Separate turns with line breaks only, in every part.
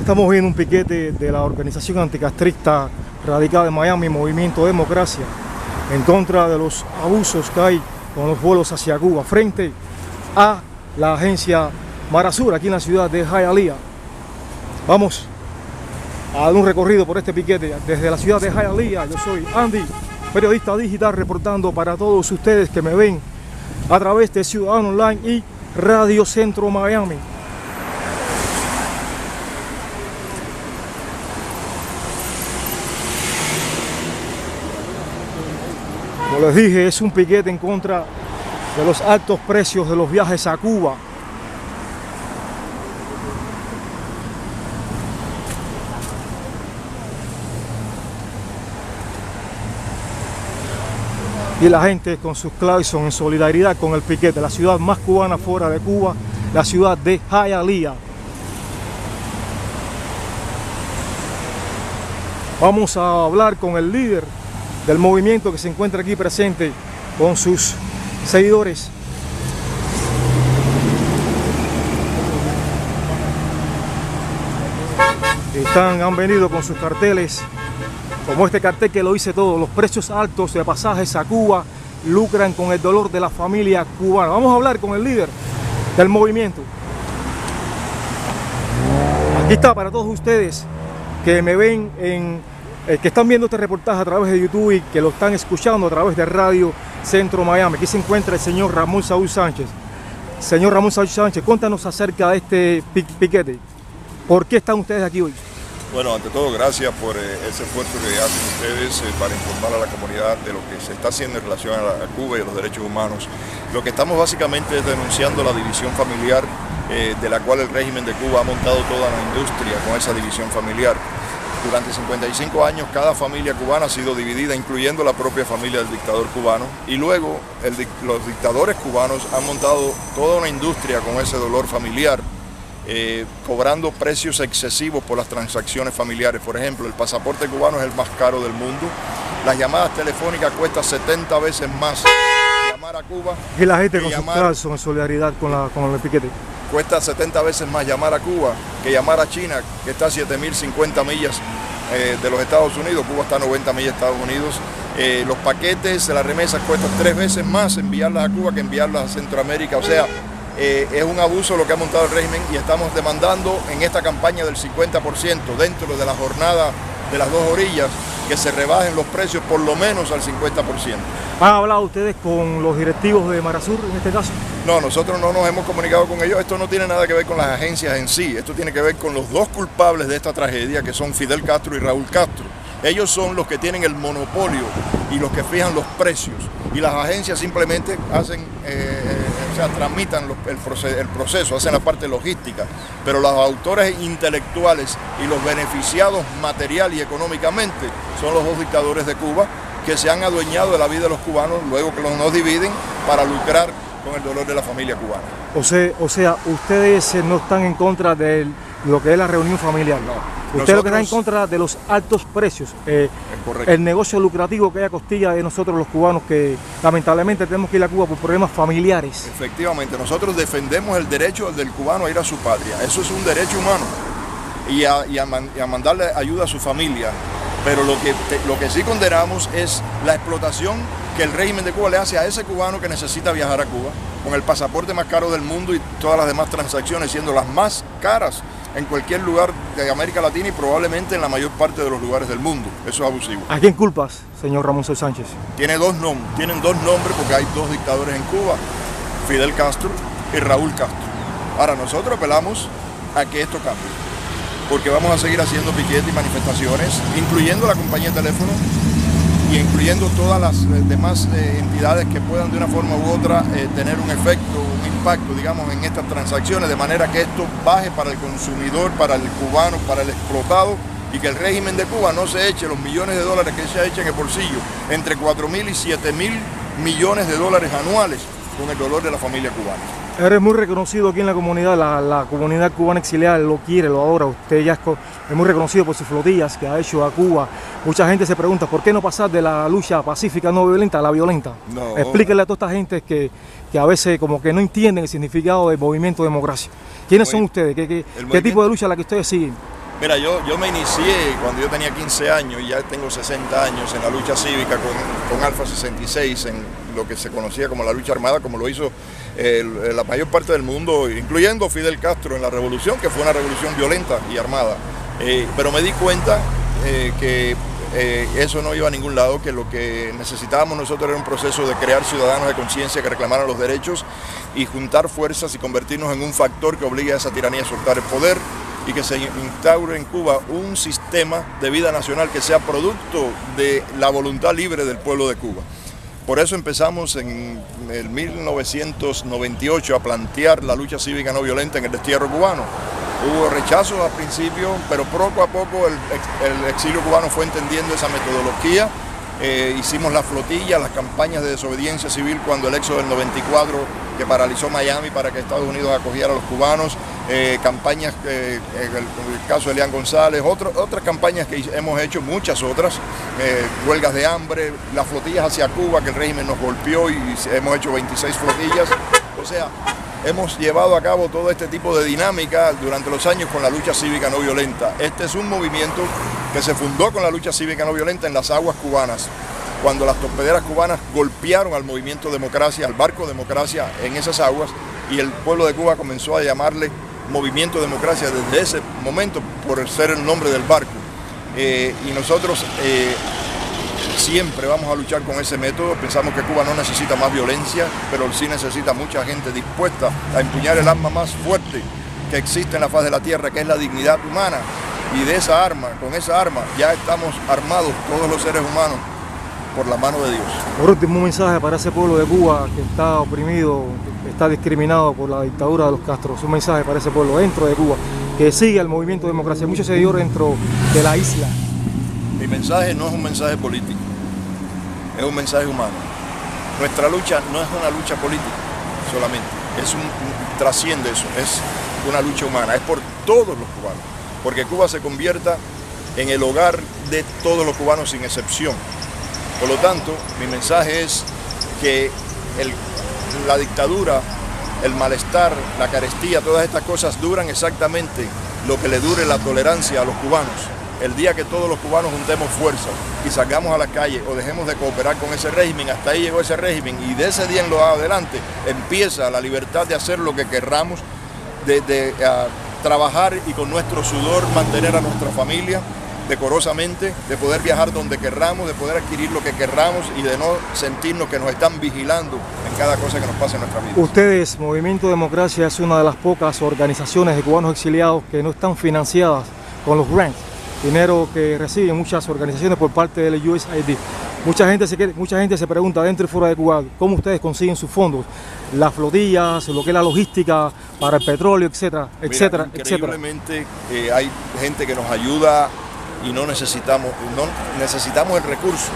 Estamos viendo un piquete de la organización anticastrista radicada en Miami, Movimiento Democracia, en contra de los abusos que hay con los vuelos hacia Cuba, frente a la agencia Marasur, aquí en la ciudad de Hialeah. Vamos a dar un recorrido por este piquete desde la ciudad de Hialeah. Yo soy Andy, periodista digital, reportando para todos ustedes que me ven a través de Ciudadano Online y Radio Centro Miami. Como les dije, es un piquete en contra de los altos precios de los viajes a Cuba. Y la gente con sus claxons en solidaridad con el piquete, la ciudad más cubana fuera de Cuba, la ciudad de Hialeah. Vamos a hablar con el líder del movimiento que se encuentra aquí presente con sus seguidores. Han venido con sus carteles, como este cartel que lo dice todo: los precios altos de pasajes a Cuba lucran con el dolor de la familia cubana. Vamos a hablar con el líder del movimiento. Aquí está para todos ustedes que me ven que están viendo este reportaje a través de YouTube y que lo están escuchando a través de Radio Centro Miami. Aquí se encuentra el señor Ramón Saúl Sánchez. Señor Ramón Saúl Sánchez, cuéntanos acerca de este piquete. ¿Por qué están ustedes aquí hoy?
Bueno, ante todo, gracias por ese esfuerzo que hacen ustedes para informar a la comunidad de lo que se está haciendo en relación a Cuba y a los derechos humanos. Lo que estamos básicamente es denunciando la división familiar de la cual el régimen de Cuba ha montado toda la industria con esa división familiar. Durante 55 años cada familia cubana ha sido dividida, incluyendo la propia familia del dictador cubano, y luego los dictadores cubanos han montado toda una industria con ese dolor familiar, cobrando precios excesivos por las transacciones familiares. Por ejemplo, el pasaporte cubano es el más caro del mundo, las llamadas telefónicas cuestan 70 veces más llamar a Cuba. Y la gente con sus claxons en solidaridad con el piquete. Cuesta 70 veces más llamar a Cuba que llamar a China, que está a 7.050 millas de los Estados Unidos. Cuba está a 90 millas de Estados Unidos. Los paquetes de las remesas cuestan 3 veces más enviarlas a Cuba que enviarlas a Centroamérica. O sea, es un abuso lo que ha montado el régimen, y estamos demandando en esta campaña del 50% dentro de la jornada de las dos orillas, que se rebajen los precios por lo menos al 50%.
¿Han hablado ustedes con los directivos de Marasur en este caso?
No, nosotros no nos hemos comunicado con ellos. Esto no tiene nada que ver con las agencias en sí. Esto tiene que ver con los dos culpables de esta tragedia, que son Fidel Castro y Raúl Castro. Ellos son los que tienen el monopolio y los que fijan los precios. Y las agencias simplemente hacen, tramitan el proceso, hacen la parte logística. Pero los autores intelectuales y los beneficiados material y económicamente son los dos dictadores de Cuba, que se han adueñado de la vida de los cubanos luego que nos dividen para lucrar con el dolor de la familia cubana.
O sea, ustedes no están en contra de lo que es la reunión familiar.
No.
Ustedes lo que están en contra de los altos precios, el negocio lucrativo que hay a costilla de nosotros los cubanos, que lamentablemente tenemos que ir a Cuba por problemas familiares.
Efectivamente, nosotros defendemos el derecho del cubano a ir a su patria. Eso es un derecho humano, y a mandarle ayuda a su familia. Pero lo que sí condenamos es la explotación que el régimen de Cuba le hace a ese cubano que necesita viajar a Cuba, con el pasaporte más caro del mundo y todas las demás transacciones siendo las más caras en cualquier lugar de América Latina y probablemente en la mayor parte de los lugares del mundo. Eso es abusivo.
¿A quién culpas, señor Ramón Saúl Sánchez?
Tienen dos nombres porque hay dos dictadores en Cuba, Fidel Castro y Raúl Castro. Ahora, nosotros apelamos a que esto cambie, porque vamos a seguir haciendo piquetes y manifestaciones, incluyendo la compañía de teléfono y incluyendo todas las demás entidades que puedan de una forma u otra tener un efecto, un impacto, digamos, en estas transacciones, de manera que esto baje para el consumidor, para el cubano, para el explotado, y que el régimen de Cuba no se eche los millones de dólares que se echa en el bolsillo, entre 4.000 y 7.000 millones de dólares anuales, con el dolor de la familia cubana.
Eres muy reconocido aquí en la comunidad, la comunidad cubana exiliada lo quiere, lo adora. Usted ya es muy reconocido por sus flotillas que ha hecho a Cuba. Mucha gente se pregunta, ¿por qué no pasar de la lucha pacífica no violenta a la violenta?
No.
Explíquenle a toda esta gente que a veces como que no entienden el significado del movimiento de democracia. ¿Quiénes son ustedes? ¿Qué tipo de lucha es la que ustedes siguen?
Mira, yo me inicié cuando yo tenía 15 años y ya tengo 60 años en la lucha cívica con Alfa 66, en lo que se conocía como la lucha armada, como lo hizo la mayor parte del mundo, incluyendo Fidel Castro en la revolución, que fue una revolución violenta y armada. Pero me di cuenta que eso no iba a ningún lado, que lo que necesitábamos nosotros era un proceso de crear ciudadanos de conciencia que reclamaran los derechos y juntar fuerzas y convertirnos en un factor que obligue a esa tiranía a soltar el poder, y que se instaure en Cuba un sistema de vida nacional que sea producto de la voluntad libre del pueblo de Cuba. Por eso empezamos en el 1998 a plantear la lucha cívica no violenta en el destierro cubano. Hubo rechazos al principio, pero poco a poco el exilio cubano fue entendiendo esa metodología. Hicimos la flotilla, las campañas de desobediencia civil cuando el éxodo del 94 que paralizó Miami para que Estados Unidos acogiera a los cubanos, campañas, en el caso de Elian González, otras campañas que hemos hecho, muchas otras, huelgas de hambre, las flotillas hacia Cuba que el régimen nos golpeó y hemos hecho 26 flotillas, o sea, hemos llevado a cabo todo este tipo de dinámica durante los años con la lucha cívica no violenta. Este es un movimiento que se fundó con la lucha cívica no violenta en las aguas cubanas, cuando las torpederas cubanas golpearon al movimiento Democracia, al barco Democracia en esas aguas, y el pueblo de Cuba comenzó a llamarle Movimiento Democracia desde ese momento por ser el nombre del barco. Y nosotros siempre vamos a luchar con ese método. Pensamos que Cuba no necesita más violencia, pero sí necesita mucha gente dispuesta a empuñar el arma más fuerte que existe en la faz de la tierra, que es la dignidad humana. Y de esa arma, con esa arma, ya estamos armados todos los seres humanos por la mano de Dios.
Por último, un mensaje para ese pueblo de Cuba que está oprimido, que está discriminado por la dictadura de los Castro. Un mensaje para ese pueblo dentro de Cuba, que sigue el movimiento de democracia. Muchos seguidores dentro de la isla.
Mi mensaje no es un mensaje político, es un mensaje humano. Nuestra lucha no es una lucha política solamente, trasciende eso, es una lucha humana, es por todos los cubanos, porque Cuba se convierta en el hogar de todos los cubanos sin excepción. Por lo tanto, mi mensaje es que la dictadura, el malestar, la carestía, todas estas cosas duran exactamente lo que le dure la tolerancia a los cubanos. El día que todos los cubanos juntemos fuerzas y salgamos a la calle o dejemos de cooperar con ese régimen, hasta ahí llegó ese régimen, y de ese día en lo adelante empieza la libertad de hacer lo que querramos, de trabajar y con nuestro sudor mantener a nuestra familia decorosamente, de poder viajar donde querramos, de poder adquirir lo que querramos y de no sentirnos que nos están vigilando en cada cosa que nos pasa en nuestra vida.
Ustedes, Movimiento Democracia, es una de las pocas organizaciones de cubanos exiliados que no están financiadas con los grants, dinero que reciben muchas organizaciones por parte del USAID. Mucha gente se pregunta dentro y fuera de Cuba cómo ustedes consiguen sus fondos, las flotillas, lo que es la logística para el petróleo, etcétera, etcétera, etcétera.
Increíblemente hay gente que nos ayuda y no necesitamos el recurso,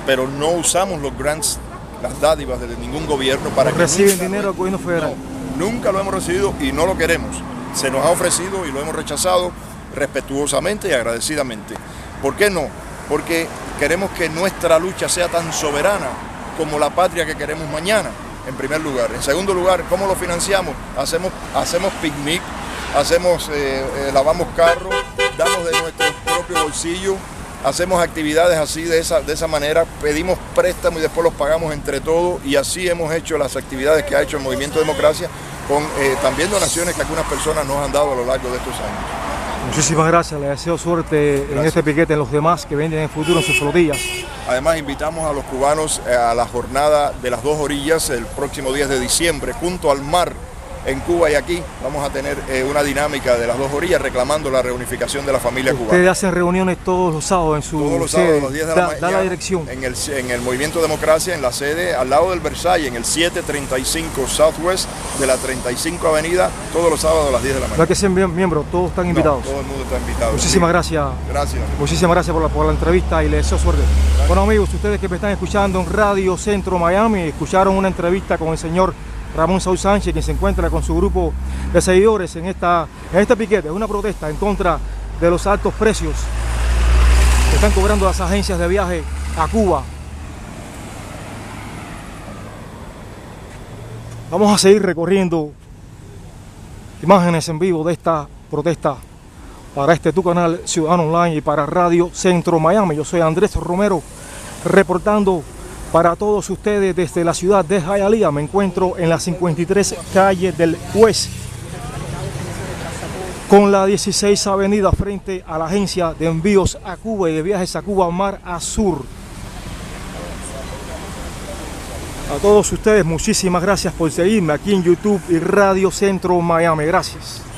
pero no usamos los grants, las dádivas de ningún gobierno para que
reciben dinero del gobierno federal.
No, nunca lo hemos recibido y no lo queremos. Se nos ha ofrecido y lo hemos rechazado respetuosamente y agradecidamente. ¿Por qué no? Porque queremos que nuestra lucha sea tan soberana como la patria que queremos mañana, en primer lugar. En segundo lugar, ¿cómo lo financiamos? Hacemos picnic, lavamos carros, damos de nuestro propio bolsillo, hacemos actividades así de esa manera, pedimos préstamos y después los pagamos entre todos, y así hemos hecho las actividades que ha hecho el Movimiento Democracia, con también donaciones que algunas personas nos han dado a lo largo de estos años.
Muchísimas gracias, les deseo suerte en este piquete, en los demás que venden en el futuro en sus flotillas.
Además, invitamos a los cubanos a la jornada de las dos orillas el próximo 10 de diciembre, junto al mar. En Cuba y aquí vamos a tener una dinámica de las dos orillas reclamando la reunificación de la familia cubana.
Ustedes hacen reuniones todos los sábados en su
Todos los sábados a las 10 de la mañana.
Da la dirección.
En el Movimiento Democracia, en la sede al lado del Versalles, en el 735 Southwest de la 35 Avenida, todos los sábados a las 10 de la mañana.
No hay que ser miembros, todos están invitados.
No, todo el mundo está invitado.
Muchísimas gracias.
Gracias.
Muchísimas gracias por la entrevista y les deseo suerte. Gracias. Bueno, amigos, ustedes que me están escuchando en Radio Centro Miami, escucharon una entrevista con el señor Ramón Saúl Sánchez, quien se encuentra con su grupo de seguidores en este piquete. Es una protesta en contra de los altos precios que están cobrando las agencias de viaje a Cuba. Vamos a seguir recorriendo imágenes en vivo de esta protesta para tu canal Ciudadano Online y para Radio Centro Miami. Yo soy Andrés Romero, reportando para todos ustedes desde la ciudad de Hialeah. Me encuentro en la 53 calle del West, con la 16 avenida, frente a la agencia de envíos a Cuba y de viajes a Cuba, Mar Azur. A todos ustedes, muchísimas gracias por seguirme aquí en YouTube y Radio Centro Miami. Gracias.